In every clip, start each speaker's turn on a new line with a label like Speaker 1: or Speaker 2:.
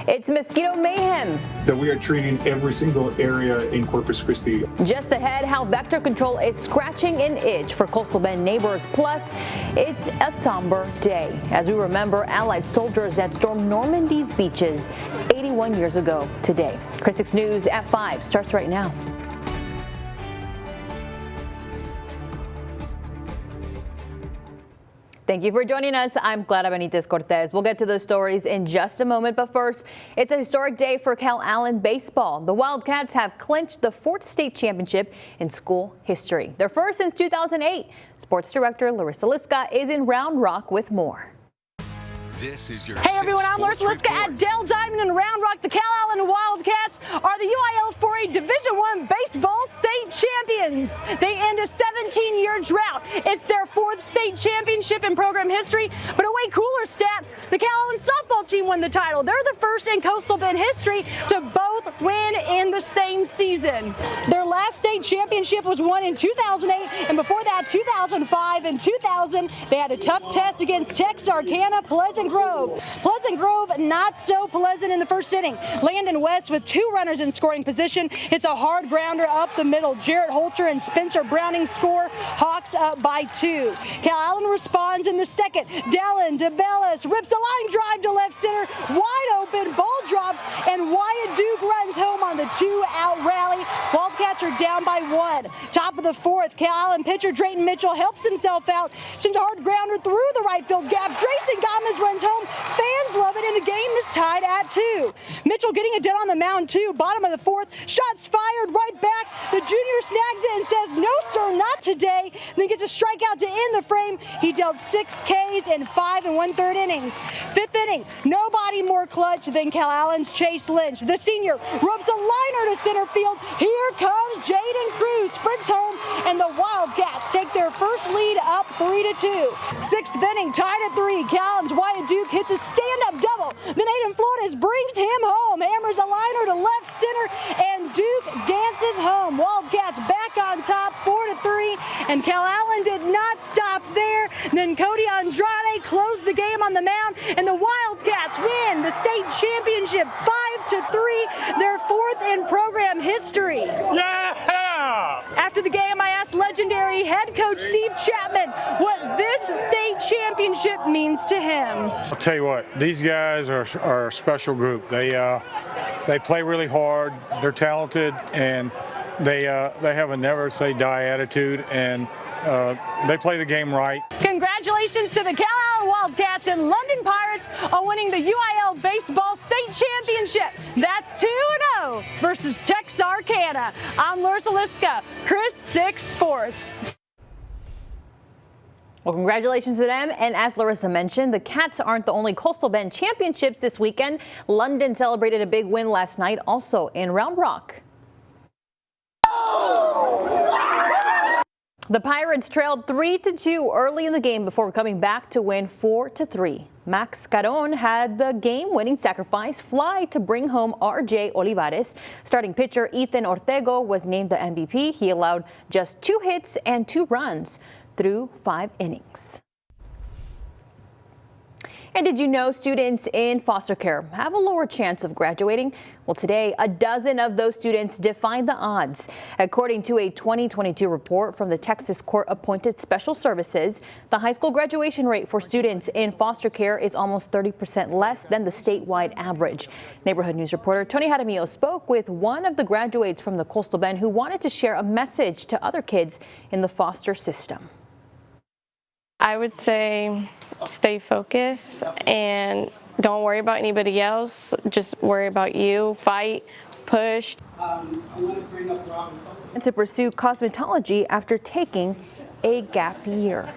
Speaker 1: It's mosquito mayhem.
Speaker 2: That we are treating every single area in Corpus Christi.
Speaker 1: Just ahead, how vector control is scratching an itch for Coastal Bend neighbors. Plus, it's a somber day as we remember Allied soldiers that stormed Normandy's beaches 81 years ago today. KRIS 6 News at 5 starts right now. Thank you for joining us. I'm Clara Benitez Cortez. We'll get to those stories in just a moment, but first, it's a historic day for Calallen baseball. The Wildcats have clinched the 4th state championship in school history, their first since 2008. Sports director Larissa Liska is in Round Rock with more.
Speaker 3: This is your
Speaker 4: Hey everyone, I'm Larissa Liska at Dell Diamond in Round Rock. The Calallen Wildcats are the UIL 4A Division I baseball state champions. They end a 17-year drought. It's their 4th state championship in program history. But a way cooler stat, the Calallen softball team won the title. They're the first in Coastal Bend history to both win in the same season. Their last state championship was won in 2008, and before that, 2005 and 2000. They had a tough test against Texarkana, Pleasant Grove. Pleasant Grove not so pleasant in the first inning. Landon West with 2 runners in scoring position. It's a hard grounder up the middle. Jarrett Holter and Spencer Browning score. Hawks up by 2. Calallen responds in the second. Dallin DeBellis rips a line drive to left center. Wide open, ball drops, and Wyatt Duke runs home on the 2-out rally. Wildcats are down by 1. Top of the 4th, Calallen pitcher Drayton Mitchell helps himself out. Sends a hard grounder through the right field gap. Drayson Gomez runs home. Fans love it, and the game is tied at 2. Mitchell getting it done on the mound too. Bottom of the 4th, shots fired right back. The junior snags it and says, "No sir, not today." Then gets a strikeout to end the frame. He dealt 6 Ks in 5 1/3 innings. 5th inning, nobody more clutch than Calallen's Chase Lynch. The senior rubs a liner to center field. Here comes Jaden Cruz, sprints home, and the Wildcats take their first lead up 3-2. 6th inning, tied at 3. Calallen's Wyatt Duke hits a stand-up double. Then Aiden Flores brings him home, hammers a liner to left center, and Duke dances home. Wildcats back on top, 4-3, and Calallen did not stop there. Then Cody Andrade closed the game on the mound, and the Wildcats win the state championship 5-3, their 4th in program history.
Speaker 5: Yeah!
Speaker 4: After the game, I asked legendary head coach Steve Chapman what this state championship means to him.
Speaker 5: I'll tell you what, these guys are a special group. They play really hard, they're talented, and they have a never say die attitude, and they play the game right.
Speaker 4: Congratulations to the Calallen Wildcats and London Pirates on winning the UIL Baseball State Championship. That's 2-0 versus Texarkana. I'm Larissa Liska, KRIS 6 Sports.
Speaker 1: Well, congratulations to them. And as Larissa mentioned, the Cats aren't the only Coastal Bend championships this weekend. London celebrated a big win last night, also in Round Rock. The Pirates trailed 3-2 early in the game before coming back to win 4-3. Max Caron had the game-winning sacrifice fly to bring home R.J. Olivares. Starting pitcher Ethan Ortego was named the MVP. He allowed just 2 hits and 2 runs through 5 innings. And did you know students in foster care have a lower chance of graduating? Well, today, a dozen of those students defied the odds. According to a 2022 report from the Texas Court-Appointed Special Services, the high school graduation rate for students in foster care is almost 30% less than the statewide average. Neighborhood News reporter Tony Jaramillo spoke with one of the graduates from the Coastal Bend who wanted to share a message to other kids in the foster system.
Speaker 6: I would say stay focused and don't worry about anybody else. Just worry about you. Fight, push.
Speaker 1: And to pursue cosmetology after taking a gap year.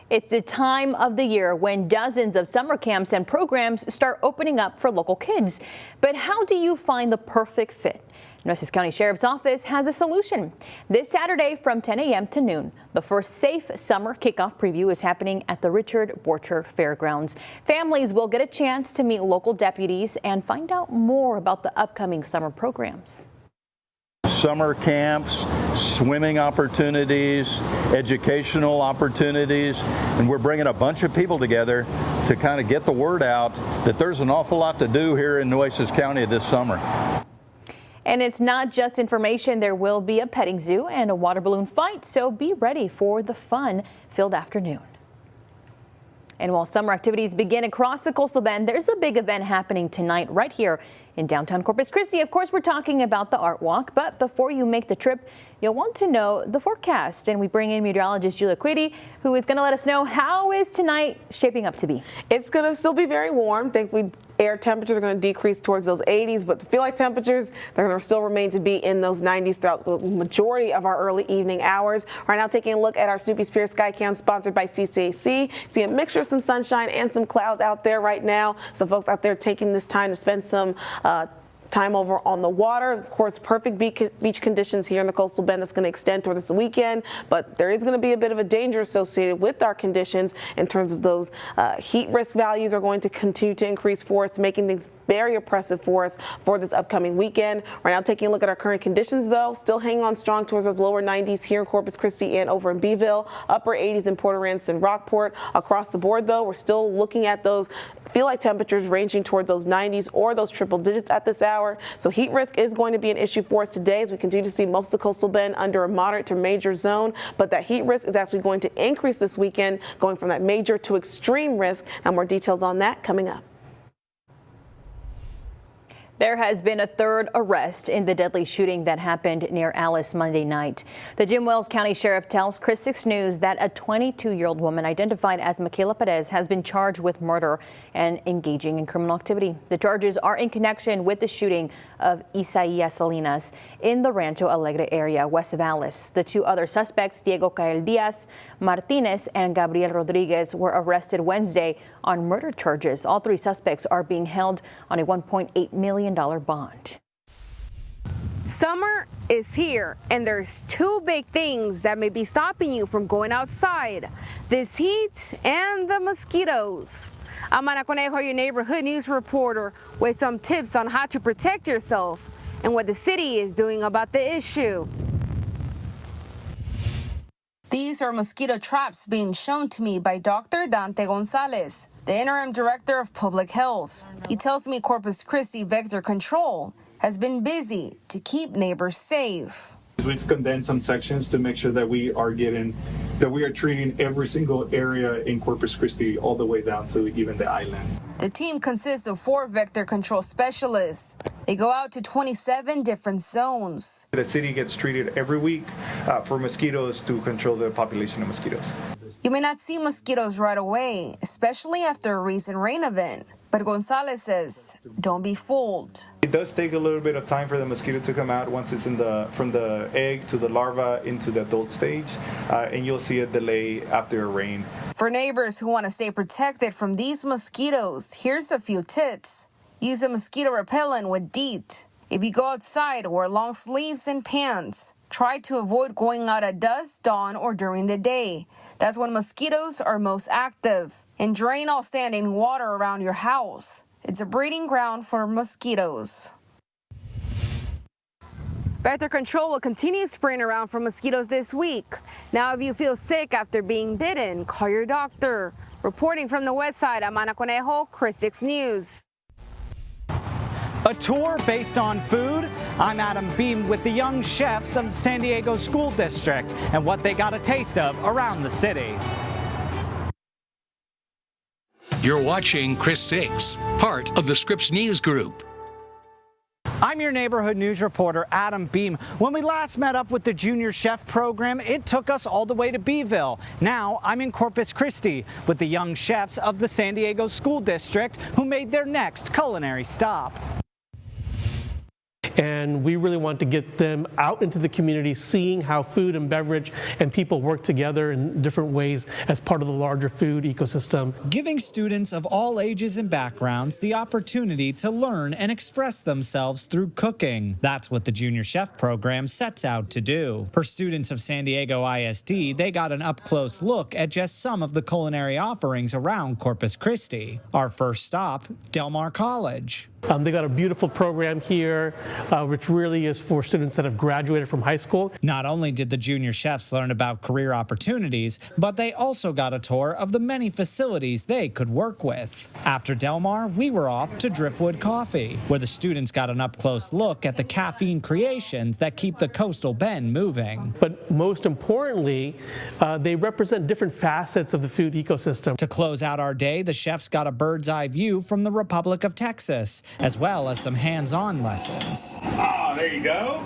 Speaker 1: It's the time of the year when dozens of summer camps and programs start opening up for local kids. But how do you find the perfect fit? Nueces County Sheriff's Office has a solution. This Saturday from 10 a.m. to noon, the first Safe Summer Kickoff Preview is happening at the Richard Borchert Fairgrounds. Families will get a chance to meet local deputies and find out more about the upcoming summer programs.
Speaker 7: Summer camps, swimming opportunities, educational opportunities, and we're bringing a bunch of people together to kind of get the word out that there's an awful lot to do here in Nueces County this summer.
Speaker 1: And it's not just information. There will be a petting zoo and a water balloon fight, so be ready for the fun-filled afternoon. And while summer activities begin across the Coastal Bend, there's a big event happening tonight right here in downtown Corpus Christi. Of course, we're talking about the Art Walk, but before you make the trip, you'll want to know the forecast. And we bring in meteorologist Julia Quiddy, who is going to let us know how is tonight shaping up to be.
Speaker 8: It's going to still be very warm. Thankfully, air temperatures are going to decrease towards those 80s, but the feel like temperatures, they're going to still remain to be in those 90s throughout the majority of our early evening hours. Right now, taking a look at our Snoopy Spear Sky Cam sponsored by CCAC. See a mixture of some sunshine and some clouds out there right now. Some folks out there taking this time to spend some time over on the water. Of course, perfect beach conditions here in the Coastal Bend that's going to extend towards this weekend, but there is going to be a bit of a danger associated with our conditions in terms of those heat risk values are going to continue to increase for us, making things very oppressive for us for this upcoming weekend. Right now, taking a look at our current conditions, though, still hanging on strong towards those lower 90s here in Corpus Christi and over in Beeville, upper 80s in Port Aransas and Rockport. Across the board, though, we're still looking at those feel like temperatures ranging towards those 90s or those triple digits at this hour. So heat risk is going to be an issue for us today as we continue to see most of the Coastal Bend under a moderate to major zone, but that heat risk is actually going to increase this weekend, going from that major to extreme risk. Now more details on that coming up.
Speaker 1: There has been a third arrest in the deadly shooting that happened near Alice Monday night. The Jim Wells County Sheriff tells Chris 6 News that a 22-year-old woman identified as Michaela Perez has been charged with murder and engaging in criminal activity. The charges are in connection with the shooting of Isaías Salinas in the Rancho Alegre area west of Alice. The two other suspects, Diego Cael Diaz Martinez and Gabriel Rodriguez, were arrested Wednesday on murder charges. All three suspects are being held on a $1.8 million bond.
Speaker 9: Summer is here, and there's two big things that may be stopping you from going outside: this heat and the mosquitoes. I'm Ana Conejo, your neighborhood news reporter, with some tips on how to protect yourself and what the city is doing about the issue. These are mosquito traps being shown to me by Dr. Dante Gonzalez, the interim director of public health. He tells me Corpus Christi Vector Control has been busy to keep neighbors safe.
Speaker 2: We've condensed some sections to make sure that we are treating every single area in Corpus Christi all the way down to even the island.
Speaker 9: The team consists of 4 vector control specialists. They go out to 27 different zones.
Speaker 10: The city gets treated every week for mosquitoes to control the population of mosquitoes.
Speaker 9: You may not see mosquitoes right away, especially after a recent rain event. But Gonzalez says, don't be fooled.
Speaker 10: It does take a little bit of time for the mosquito to come out once it's from the egg to the larva into the adult stage, and you'll see a delay after a rain.
Speaker 9: For neighbors who want to stay protected from these mosquitoes, here's a few tips. Use a mosquito repellent with DEET. If you go outside, wear long sleeves and pants. Try to avoid going out at dusk, dawn, or during the day. That's when mosquitoes are most active. And drain all standing water around your house. It's a breeding ground for mosquitoes. Vector Control will continue spraying around for mosquitoes this week. Now, if you feel sick after being bitten, call your doctor. Reporting from the west side, I'm Ana Conejo, Chris 6 News.
Speaker 11: A tour based on food. I'm Adam Beam with the young chefs of the San Diego School District and what they got a taste of around the city.
Speaker 3: You're watching Chris 6, part of the Scripps News Group.
Speaker 11: I'm your neighborhood news reporter, Adam Beam. When we last met up with the Junior Chef program, it took us all the way to Beeville. Now I'm in Corpus Christi with the young chefs of the San Diego School District who made their next culinary stop.
Speaker 12: And we really want to get them out into the community, seeing how food and beverage and people work together in different ways as part of the larger food ecosystem.
Speaker 13: Giving students of all ages and backgrounds the opportunity to learn and express themselves through cooking. That's what the Junior Chef program sets out to do. For students of San Diego ISD, they got an up-close look at just some of the culinary offerings around Corpus Christi. Our first stop, Del Mar College.
Speaker 12: They got a beautiful program here which really is for students that have graduated from high school.
Speaker 13: Not only did the junior chefs learn about career opportunities, but they also got a tour of the many facilities they could work with. After Del Mar, we were off to Driftwood Coffee, where the students got an up-close look at the caffeine creations that keep the Coastal Bend moving.
Speaker 12: But most importantly, they represent different facets of the food ecosystem.
Speaker 13: To close out our day, the chefs got a bird's eye view from the Republic of Texas, as well as some hands-on lessons.
Speaker 14: Ah, there you go.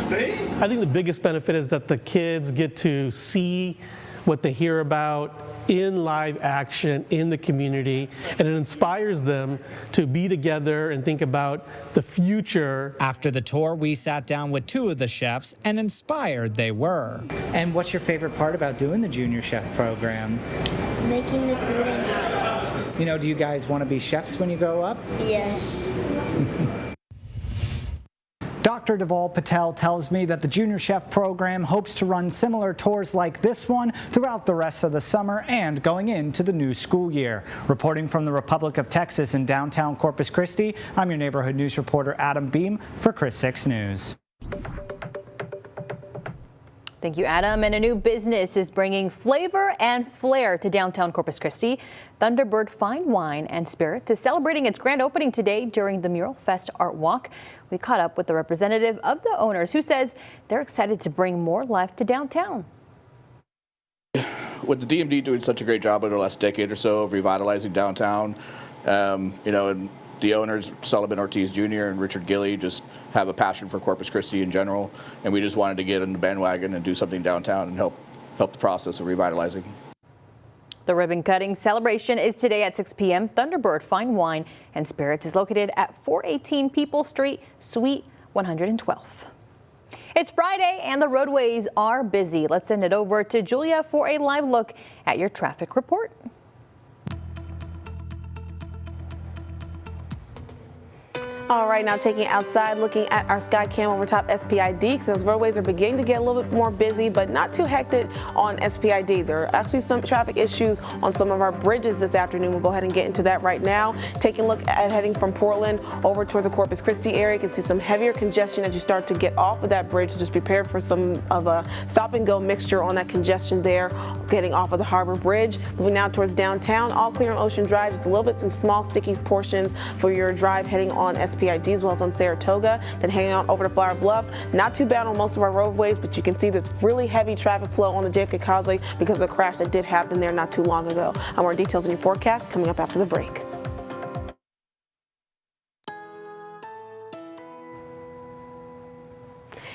Speaker 14: See?
Speaker 12: I think the biggest benefit is that the kids get to see what they hear about in live action in the community, and it inspires them to be together and think about the future.
Speaker 13: After the tour, we sat down with two of the chefs, and inspired they were.
Speaker 11: And what's your favorite part about doing the Junior Chef program?
Speaker 15: Making the food and hot dogs.
Speaker 11: You know, do you guys want to be chefs when you grow up?
Speaker 15: Yes.
Speaker 11: Dr. Deval Patel tells me that the Junior Chef program hopes to run similar tours like this one throughout the rest of the summer and going into the new school year. Reporting from the Republic of Texas in downtown Corpus Christi, I'm your neighborhood news reporter Adam Beam for Chris 6 News.
Speaker 1: Thank you, Adam. And a new business is bringing flavor and flair to downtown Corpus Christi. Thunderbird Fine Wine and Spirits is celebrating its grand opening today during the Mural Fest Art Walk. We caught up with the representative of the owners who says they're excited to bring more life to downtown.
Speaker 16: With the DMD doing such a great job over the last decade or so of revitalizing downtown, and the owners, Sullivan Ortiz Jr. and Richard Gilley, just have a passion for Corpus Christi in general, and we just wanted to get in the bandwagon and do something downtown and help the process of revitalizing.
Speaker 1: The ribbon cutting celebration is today at 6 p.m. Thunderbird Fine Wine and Spirits is located at 418 People Street, Suite 112. It's Friday and the roadways are busy. Let's send it over to Julia for a live look at your traffic report.
Speaker 8: All right, now taking it outside, looking at our sky cam over top SPID, because those roadways are beginning to get a little bit more busy, but not too hectic on SPID. There are actually some traffic issues on some of our bridges this afternoon. We'll go ahead and get into that right now. Taking a look at heading from Portland over towards the Corpus Christi area, you can see some heavier congestion as you start to get off of that bridge. So just prepare for some of a stop and go mixture on that congestion there, getting off of the Harbor Bridge. Moving now towards downtown, all clear on Ocean Drive, just a little bit some small sticky portions for your drive heading on SPID as well as on Saratoga, then hanging out over to Flower Bluff. Not too bad on most of our roadways, but you can see there's really heavy traffic flow on the JFK Causeway because of the crash that did happen there not too long ago. More details in your forecast coming up after the break.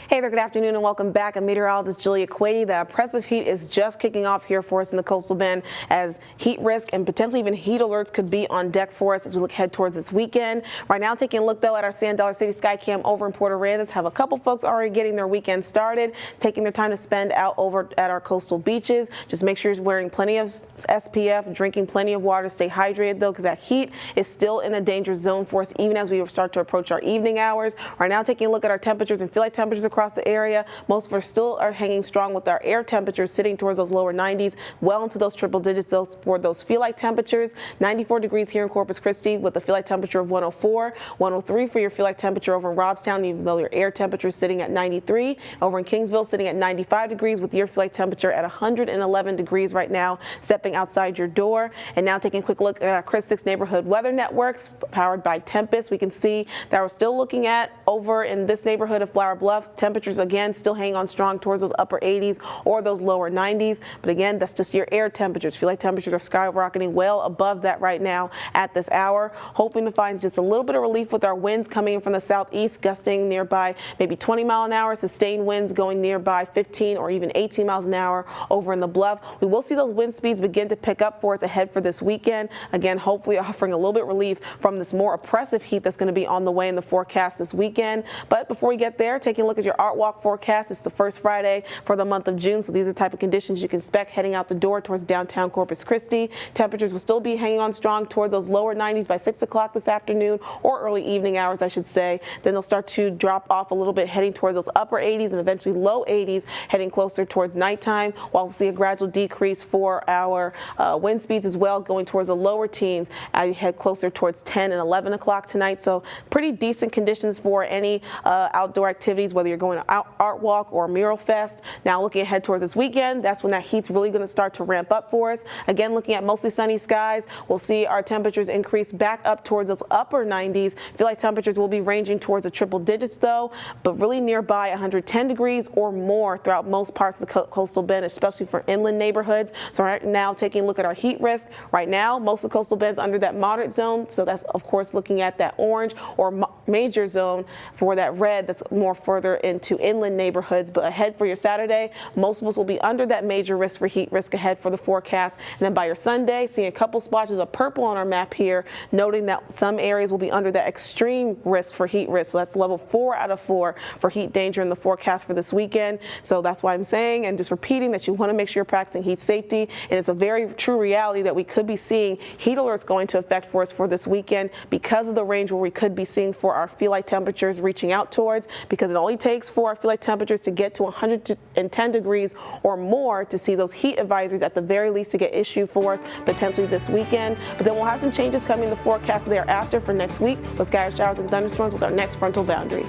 Speaker 8: Hey there, good afternoon and welcome back. I'm meteorologist Julia Quady. The oppressive heat is just kicking off here for us in the Coastal Bend as heat risk and potentially even heat alerts could be on deck for us as we look ahead towards this weekend. Right now, taking a look though at our Sand Dollar City Sky Cam over in Port Aransas, have a couple folks already getting their weekend started, taking their time to spend out over at our coastal beaches. Just make sure you're wearing plenty of SPF, drinking plenty of water, stay hydrated though, because that heat is still in the danger zone for us even as we start to approach our evening hours. Right now, taking a look at our temperatures and feel like temperatures across the area. Most of us still are hanging strong with our air temperatures sitting towards those lower 90s, well into those triple digits for those feel like temperatures. 94 degrees here in Corpus Christi with a feel like temperature of 104, 103 for your feel like temperature over in Robstown, even though your air temperature is sitting at 93. Over in Kingsville, sitting at 95 degrees with your feel like temperature at 111 degrees right now, stepping outside your door. And now taking a quick look at our Chris 6 neighborhood weather network powered by Tempest. We can see that we're still looking at over in this neighborhood of Flower Bluff, temperatures again still hanging on strong towards those upper 80s or those lower 90s. But again, that's just your air temperatures. Feel like temperatures are skyrocketing well above that right now at this hour. Hoping to find just a little bit of relief with our winds coming in from the southeast, gusting nearby maybe 20 mile an hour, sustained winds going nearby 15 or even 18 miles an hour over in the Bluff. We will see those wind speeds begin to pick up for us ahead for this weekend. Again, hopefully offering a little bit relief from this more oppressive heat that's going to be on the way in the forecast this weekend. But before we get there, taking a look at your your Art Walk forecast. It's the first Friday for the month of June, so these are the type of conditions you can expect heading out the door towards downtown Corpus Christi. Temperatures will still be hanging on strong towards those lower 90s by 6 o'clock this afternoon, or early evening hours, I should say. Then they'll start to drop off a little bit, heading towards those upper 80s and eventually low 80s, heading closer towards nighttime, while we'll see a gradual decrease for our wind speeds as well, going towards the lower teens as you head closer towards 10 and 11 o'clock tonight. So pretty decent conditions for any outdoor activities, whether you're going to Art Walk or Mural Fest. Now looking ahead towards this weekend, that's when that heat's really going to start to ramp up for us. Again, looking at mostly sunny skies, we'll see our temperatures increase back up towards those upper 90s. Feel like temperatures will be ranging towards the triple digits though, but really nearby 110 degrees or more throughout most parts of the coastal bend, especially for inland neighborhoods. So right now, taking a look at our heat risk, right now, most of the coastal bend's under that moderate zone. So that's, of course, looking at that orange or major zone for that red that's more further into inland neighborhoods. But ahead for your Saturday, most of us will be under that major risk for heat risk ahead for the forecast. And then by your Sunday, seeing a couple splotches of purple on our map here, noting that some areas will be under that extreme risk for heat risk. So that's level 4 out of 4 for heat danger in the forecast for this weekend. So that's why I'm saying and just repeating that you want to make sure you're practicing heat safety. And it's a very true reality that we could be seeing heat alerts going to effect for us for this weekend because of the range where we could be seeing for our feel like temperatures reaching out towards, because it only takes for our feel like temperatures to get to 110 degrees or more to see those heat advisories at the very least to get issued for us potentially this weekend. But then we'll have some changes coming in the forecast thereafter for next week with scattered showers and thunderstorms with our next frontal boundary.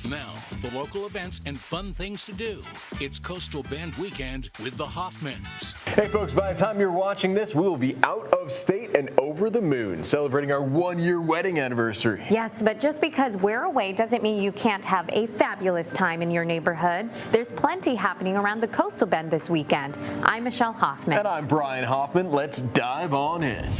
Speaker 3: Now, the local events and fun things to do. It's Coastal Bend Weekend with the Hoffmans.
Speaker 17: Hey folks, by the time you're watching this, we will be out of state and over the moon, celebrating our 1-year wedding anniversary.
Speaker 18: Yes, but just because we're away doesn't mean you can't have a fabulous time in your neighborhood. There's plenty happening around the Coastal Bend this weekend. I'm Michelle Hoffman.
Speaker 17: And I'm Brian Hoffman. Let's dive on in.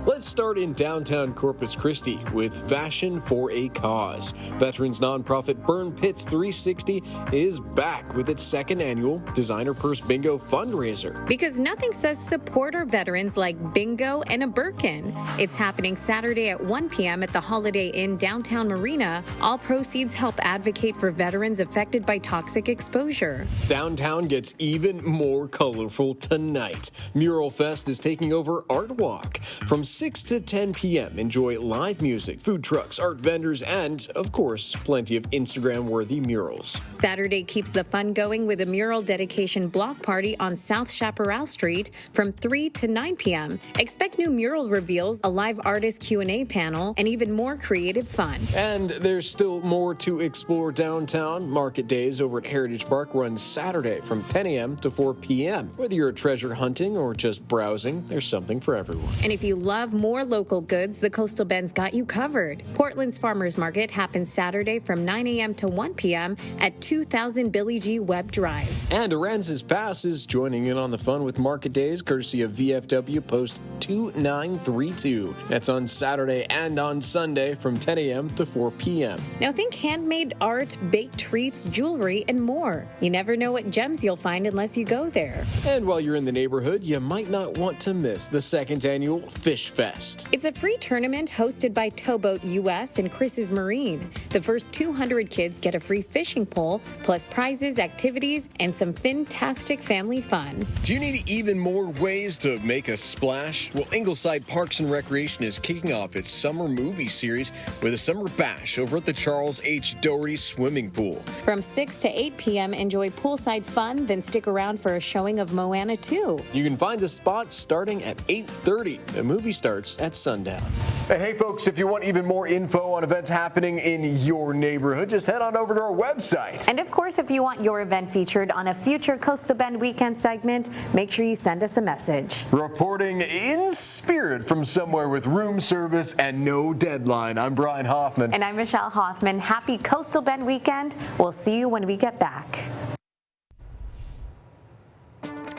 Speaker 17: Let's start in downtown Corpus Christi with Fashion for a Cause. Veterans nonprofit Burn Pits 360 is back with its second annual Designer Purse Bingo fundraiser.
Speaker 18: Because nothing says support our veterans like bingo and a Birkin. It's happening Saturday at 1 p.m. at the Holiday Inn downtown Marina. All proceeds help advocate for veterans affected by toxic exposure.
Speaker 17: Downtown gets even more colorful tonight. Mural Fest is taking over Art Walk. From 6 to 10 p.m. enjoy live music, food trucks, art vendors, and, of course, plenty of Instagram-worthy murals.
Speaker 18: Saturday keeps the fun going with a mural dedication block party on South Chaparral Street from 3 to 9 p.m. Expect new mural reveals, a live artist Q&A panel, and even more creative fun.
Speaker 17: And there's still more to explore downtown. Market Days over at Heritage Park runs Saturday from 10 a.m. to 4 p.m. Whether you're treasure hunting or just browsing, there's something for everyone.
Speaker 18: And if you love more local goods, the Coastal Bend's got you covered. Portland's Farmers Market happens Saturday from 9 a.m. to 1 p.m. at 2000 Billy G. Webb Drive.
Speaker 17: And Aransas Pass is joining in on the fun with Market Days, courtesy of VFW Post 2932. That's on Saturday and on Sunday from 10 a.m. to 4 p.m.
Speaker 18: Now think handmade art, baked treats, jewelry, and more. You never know what gems you'll find unless you go there.
Speaker 17: And while you're in the neighborhood, you might not want to miss the second annual Fish Fest.
Speaker 18: It's a free tournament hosted by Towboat US and Chris's Marine. The first 200 kids get a free fishing pole, plus prizes, activities, and some fantastic family fun.
Speaker 17: Do you need even more ways to make a splash? Well, Ingleside Parks and Recreation is kicking off its summer movie series with a summer bash over at the Charles H. Doherty Swimming Pool.
Speaker 18: From 6 to 8 p.m., enjoy poolside fun, then stick around for a showing of Moana 2.
Speaker 17: You can find a spot starting at 8:30. The movie starts at sundown.
Speaker 19: And hey folks, if you want even more info on events happening in your neighborhood, just head on over to our website.
Speaker 18: And of course, if you want your event featured on a future Coastal Bend Weekend segment, make sure you send us a message.
Speaker 19: Reporting in spirit from somewhere with room service and no deadline, I'm Brian Hoffman.
Speaker 18: And I'm Michelle Hoffman. Happy Coastal Bend Weekend. We'll see you when we get back.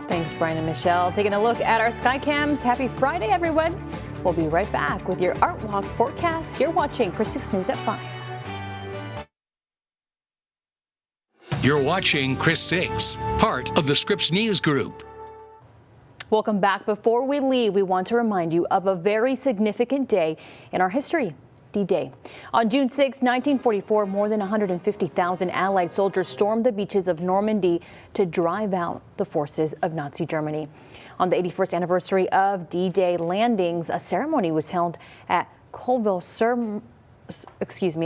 Speaker 1: Thanks, Brian and Michelle. Taking a look at our Skycams. Happy Friday, everyone. We'll be right back with your Art Walk forecast. You're watching Chris 6 News at 5.
Speaker 3: You're watching Chris 6, part of the Scripps News Group.
Speaker 1: Welcome back. Before we leave, we want to remind you of a very significant day in our history. D-Day. On June 6, 1944, more than 150,000 Allied soldiers stormed the beaches of Normandy to drive out the forces of Nazi Germany. On the 81st anniversary of D-Day landings, a ceremony was held at Colville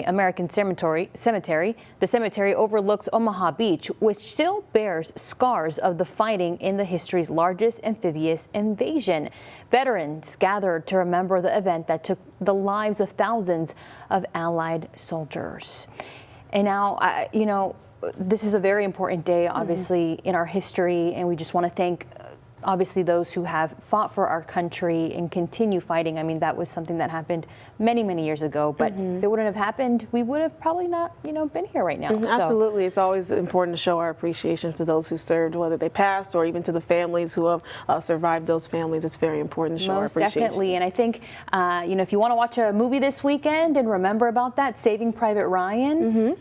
Speaker 1: American Cemetery. The cemetery overlooks Omaha Beach, which still bears scars of the fighting in the history's largest amphibious invasion. Veterans gathered to remember the event that took the lives of thousands of Allied soldiers. And now, you know, this is a very important day, obviously, in our history, and we just want to thank obviously those who have fought for our country and continue fighting. I mean, that was something that happened many, many years ago, but if it wouldn't have happened, we would have probably not, you know, been here right now.
Speaker 8: Absolutely. It's always important to show our appreciation to those who served, whether they passed or even to the families who have survived those families. It's very important to show our appreciation.
Speaker 1: Definitely. And I think, you know, if you want to watch a movie this weekend and remember about that, Saving Private Ryan,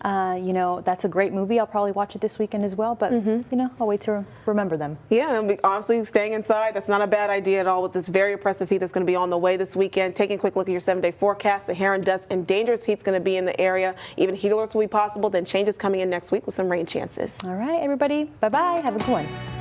Speaker 1: you know, that's a great movie. I'll probably watch it this weekend as well, but, you know, I'll wait to remember them.
Speaker 8: Yeah, and honestly, staying inside, that's not a bad idea at all with this very oppressive heat that's going to be on the way this weekend. Taking a quick look at your 7-day forecast, the Heron dust and dangerous heat's going to be in the area. Even heat alerts will be possible, then changes coming in next week with some rain chances.
Speaker 1: All right, everybody. Bye-bye. Have a good one.